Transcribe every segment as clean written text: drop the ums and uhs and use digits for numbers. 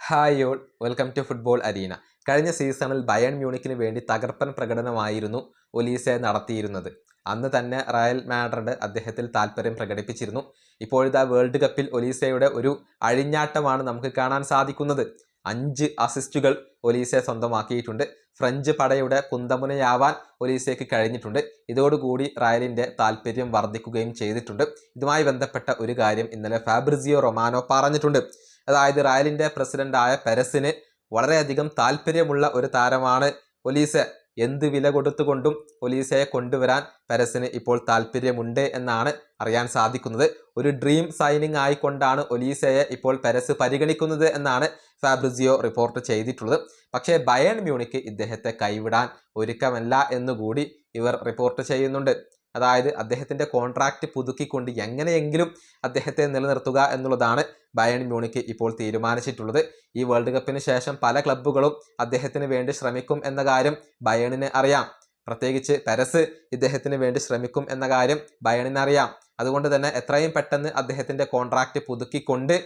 Hi all, welcome to football arena. കഴിഞ്ഞ സീസണിൽ Bayern മ്യൂണിക്കിന് വേണ്ടി തകർപ്പൻ പ്രകടനമായിരുന്നു ഒലീസെ നടത്തിയിരുന്നത്. അന്ന് തന്നെ റയൽ മാഡ്രിഡ് അദ്ദേഹത്തിൽ താല്പര്യം പ്രകടിപ്പിച്ചിരുന്നു. ഇപ്പോഴത്തെ വേൾഡ് കപ്പിൽ ഒലീസയുടെ ഒരു അഴിഞ്ഞാട്ടമാണ് നമുക്ക് കാണാൻ സാധിക്കുന്നത്. 5 അസിസ്റ്റുകൾ ഒലീസെ സ്വന്തമാക്കിയിട്ടുണ്ട്. ഫ്രഞ്ച് പടയുടെ കുന്തമുനയാവാൻ ഒലീസയ്ക്ക് കഴിഞ്ഞിട്ടുണ്ട്. ഇതോടുകൂടി റയലിൻ്റെ താല്പര്യം വർദ്ധിക്കുകയും ചെയ്തിട്ടുണ്ട്. ഇതുമായി ബന്ധപ്പെട്ട ഒരു കാര്യം ഇന്നലെ ഫാബ്രിസിയോ റൊമാനോ പറഞ്ഞിട്ടുണ്ട്. അതായത് റയലിൻ്റെ പ്രസിഡന്റായ പെരസിന് വളരെയധികം താല്പര്യമുള്ള ഒരു താരമാണ് ഒലീസെ. എന്ത് വില കൊടുത്തുകൊണ്ടും ഒലീസയെ കൊണ്ടുവരാൻ പെരസിന് ഇപ്പോൾ താല്പര്യമുണ്ട് എന്നാണ് അറിയാൻ സാധിക്കുന്നത്. ഒരു ഡ്രീം സൈനിങ് ആയിക്കൊണ്ടാണ് ഒലീസയെ ഇപ്പോൾ പെരസ് പരിഗണിക്കുന്നത് എന്നാണ് ഫാബ്രിസിയോ റിപ്പോർട്ട് ചെയ്തിട്ടുള്ളത്. പക്ഷേ ബയൺ മ്യൂണിക്ക് ഇദ്ദേഹത്തെ കൈവിടാൻ ഒരുക്കമല്ല എന്നുകൂടി ഇവർ റിപ്പോർട്ട് ചെയ്യുന്നുണ്ട്. അതായത് അദ്ദേഹത്തിൻ്റെ കോൺട്രാക്റ്റ് പുതുക്കിക്കൊണ്ട് എങ്ങനെയെങ്കിലും അദ്ദേഹത്തെ നിലനിർത്തുക എന്നുള്ളതാണ് ബയൺ മ്യൂണിക്ക് ഇപ്പോൾ തീരുമാനിച്ചിട്ടുള്ളത്. ഈ വേൾഡ് കപ്പിന് ശേഷം പല ക്ലബ്ബുകളും അദ്ദേഹത്തിന് വേണ്ടി ശ്രമിക്കും എന്ന കാര്യം ബയണിന് അറിയാം. പ്രത്യേകിച്ച് പെരസ് ഇദ്ദേഹത്തിന് വേണ്ടി ശ്രമിക്കും എന്ന കാര്യം ബയണിന് അറിയാം. അതുകൊണ്ട് തന്നെ എത്രയും പെട്ടെന്ന് അദ്ദേഹത്തിൻ്റെ കോൺട്രാക്റ്റ് പുതുക്കിക്കൊണ്ട്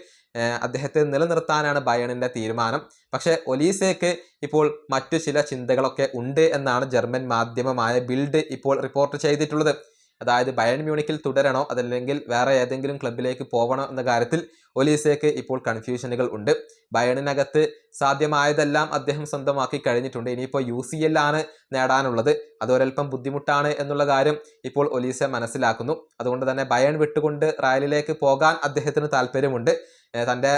അദ്ദേഹത്തെ നിലനിർത്താനാണ് ബയണിൻ്റെ തീരുമാനം. പക്ഷേ ഒലീസയ്ക്ക് ഇപ്പോൾ മറ്റു ചില ചിന്തകളൊക്കെ ഉണ്ട് എന്നാണ് ജർമ്മൻ മാധ്യമമായ ബിൽഡ് ഇപ്പോൾ റിപ്പോർട്ട് ചെയ്തിട്ടുള്ളത്. അതായത് ബയൺ മ്യൂണിക്കിൽ തുടരണോ അതല്ലെങ്കിൽ വേറെ ഏതെങ്കിലും ക്ലബിലേക്ക് പോകണോ എന്ന കാര്യത്തിൽ ഒലീസയ്ക്ക് ഇപ്പോൾ കൺഫ്യൂഷനുകൾ ഉണ്ട്. ബയണിനകത്ത് സാധ്യമായതെല്ലാം അദ്ദേഹം സ്വന്തമാക്കി കഴിഞ്ഞിട്ടുണ്ട്. ഇനിയിപ്പോൾ UCL ആണ് നേടാനുള്ളത്. അതൊരൽപ്പം ബുദ്ധിമുട്ടാണ് എന്നുള്ള കാര്യം ഇപ്പോൾ ഒലീസെ മനസ്സിലാക്കുന്നു. അതുകൊണ്ട് തന്നെ ബയൺ വിട്ടുകൊണ്ട് റയലിലേക്ക് പോകാൻ അദ്ദേഹത്തിന് താല്പര്യമുണ്ട്. തൻ്റെ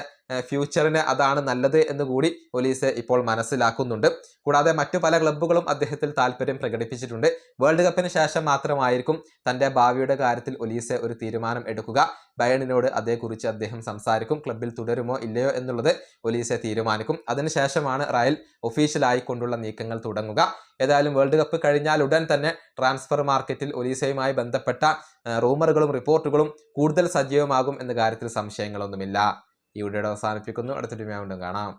ഫ്യൂച്ചറിന് അതാണ് നല്ലത് എന്നുകൂടി ഒലീസെ ഇപ്പോൾ മനസ്സിലാക്കുന്നുണ്ട്. കൂടാതെ മറ്റു പല ക്ലബ്ബുകളും അദ്ദേഹത്തിൽ താല്പര്യം പ്രകടിപ്പിച്ചിട്ടുണ്ട്. വേൾഡ് കപ്പിന് ശേഷം മാത്രമായിരിക്കും തൻ്റെ ഭാവിയുടെ കാര്യത്തിൽ ഒലീസെ ഒരു തീരുമാനം എടുക്കുക. ബയണിനോട് അതേക്കുറിച്ച് അദ്ദേഹം സംസാരിക്കും. ക്ലബ്ബിൽ തുടരുമോ ഇല്ലയോ എന്നുള്ളത് ഒലീസെ തീരുമാനിക്കും. അതിനുശേഷമാണ് റയൽ ഒഫീഷ്യലായി കൊണ്ടുള്ള നീക്കങ്ങൾ തുടങ്ങുക. ഏതായാലും വേൾഡ് കപ്പ് കഴിഞ്ഞാൽ ഉടൻ തന്നെ ട്രാൻസ്ഫർ മാർക്കറ്റിൽ ഒലീസയുമായി ബന്ധപ്പെട്ട റൂമറുകളും റിപ്പോർട്ടുകളും കൂടുതൽ സജീവമാകും എന്ന കാര്യത്തിൽ സംശയങ്ങളൊന്നുമില്ല. ഈ വീഡിയോ അവസാനിപ്പിക്കുന്നു. അടുത്ത വീഡിയോയിൽ കാണാം.